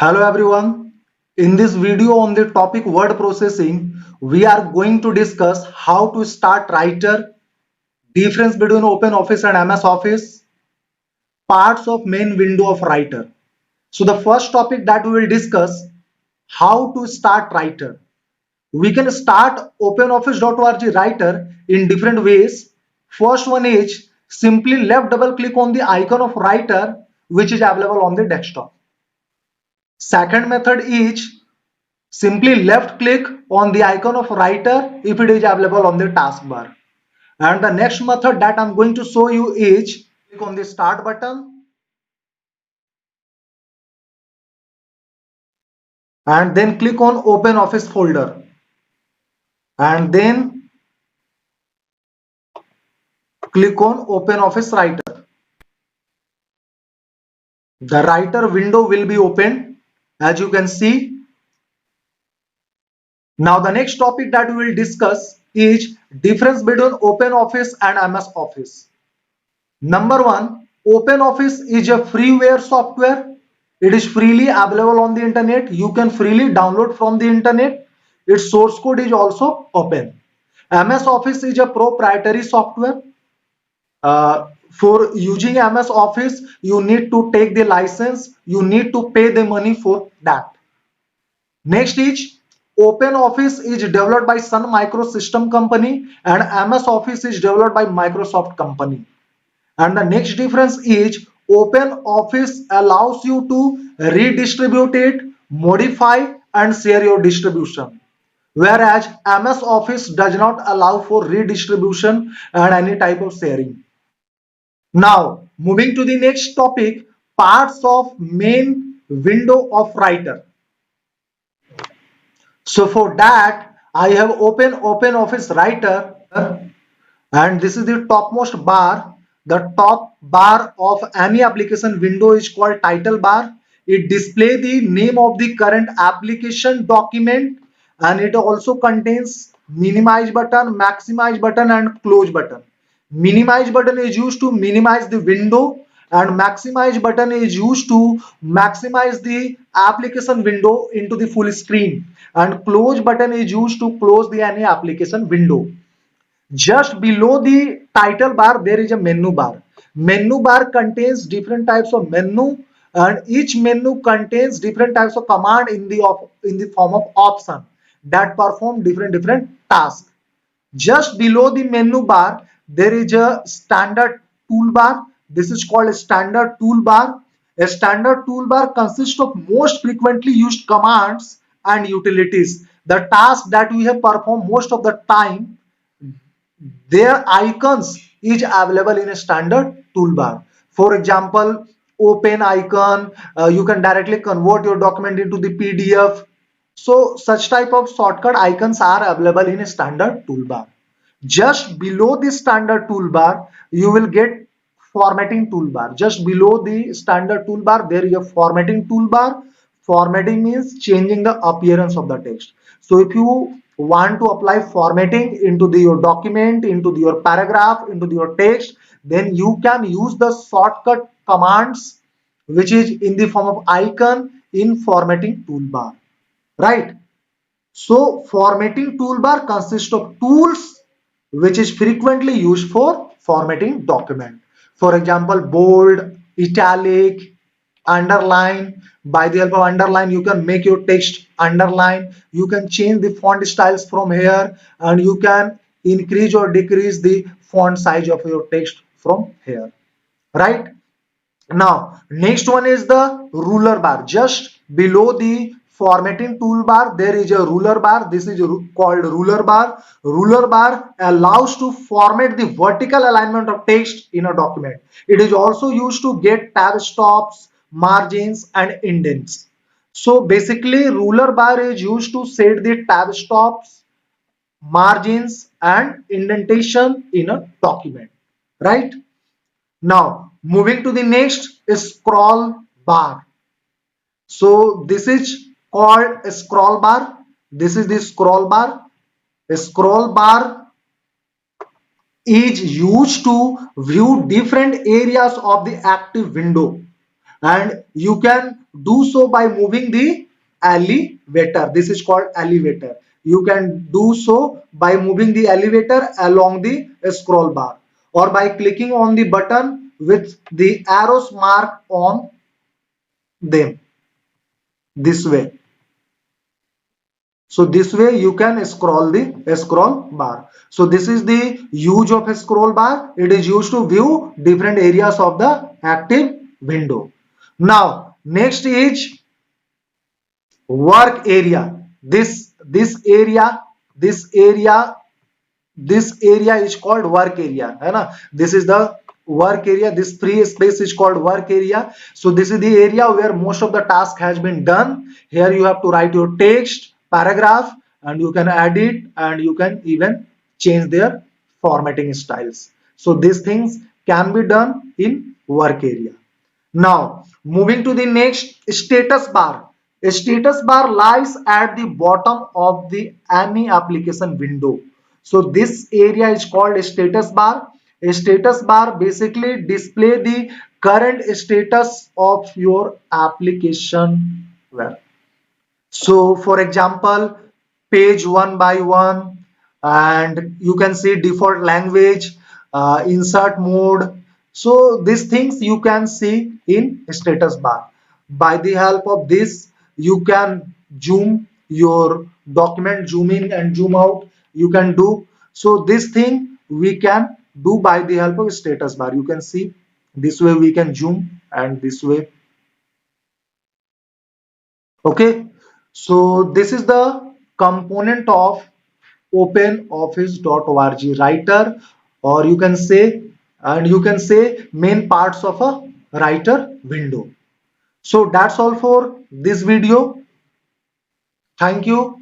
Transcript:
Hello everyone. In this video on the topic word processing, we are going to discuss how to start writer, difference between OpenOffice and MS Office, parts of main window of writer. So the first topic that we will discuss, how to start writer. We can start OpenOffice.org writer in different ways. First one is simply left double click on the icon of writer which is available on the desktop. Second method is simply left click on the icon of writer if it is available on the taskbar. And the next method that I'm going to show you is click on the start button and then click on open office folder and then click on open office writer. The writer window will be opened as you can see. Now the next topic that we will discuss is difference between open office and MS Office. Number one, OpenOffice is a freeware software. It is freely available on the internet. You can freely download from the internet. Its source code is also open. MS Office is a proprietary software. For using MS Office, you need to take the license. You need to pay the money for that. Next is OpenOffice is developed by Sun Microsystem company and MS Office is developed by Microsoft company. And the next difference is OpenOffice allows you to redistribute it, modify and share your distribution. Whereas MS Office does not allow for redistribution and any type of sharing. Now, moving to the next topic, parts of main window of writer. So for that, I have opened OpenOffice Writer and this is the topmost bar. The top bar of any application window is called title bar. It displays the name of the current application document and it also contains minimize button, maximize button and close button. Minimize button is used to minimize the window and maximize button is used to maximize the application window into the full screen and close button is used to close the any application window. Just below the title bar, there is a menu bar. Menu bar contains different types of menu, and each menu contains different types of command in the form of option that perform different tasks. Just below the menu bar, there is a standard toolbar. This is called a standard toolbar. A standard toolbar consists of most frequently used commands and utilities. The task that we have performed most of the time, their icons is available in a standard toolbar. For example, open icon, you can directly convert your document into the PDF. So such type of shortcut icons are available in a standard toolbar. Just below the standard toolbar, you will get formatting toolbar. Just below the standard toolbar, there is a formatting toolbar. Formatting means changing the appearance of the text. So if you want to apply formatting into your document, into your paragraph, into your text, then you can use the shortcut commands which is in the form of icon in formatting toolbar, right? So formatting toolbar consists of tools which is frequently used for formatting document. For example, bold, italic, underline. By the help of underline, you can make your text underline. You can change the font styles from here and you can increase or decrease the font size of your text from here, right? Now, next one is the ruler bar. Just below the formatting toolbar, there is a ruler bar. This is called ruler bar. Ruler bar allows to format the vertical alignment of text in a document. It is also used to get tab stops, margins, and indents. So basically, ruler bar is used to set the tab stops, margins, and indentation in a document, right? Now, moving to the next is scroll bar. So this is called a scroll bar. This is the scroll bar. A scroll bar is used to view different areas of the active window. and you can do so by moving the elevator. This is called elevator. You can do so by moving the elevator along the scroll bar or by clicking on the button with the arrows mark on them this way. So this way you can scroll the scroll bar. So this is the use of a scroll bar. It is used to view different areas of the active window. Now next is work area. This area is called work area, है ना? This is the work area. This free space is called work area. So this is the area where most of the task has been done. Here you have to write your text paragraph, and you can edit, and you can even change their formatting styles. So these things can be done in work area. Now, moving to the next, status bar. A status bar lies at the bottom of the any application window. So this area is called a status bar. A status bar basically display the current status of your application web. So for example, page one by one, and you can see default language, insert mode. So these things you can see in status bar. By the help of this, you can zoom your document, zoom in and zoom out. You can do so. This thing we can do by the help of status bar. You can see this way we can zoom, and this way. Okay, so this is the component of openoffice.org writer, or you can say, and you can say main parts of a writer window. So that's all for this video. Thank you.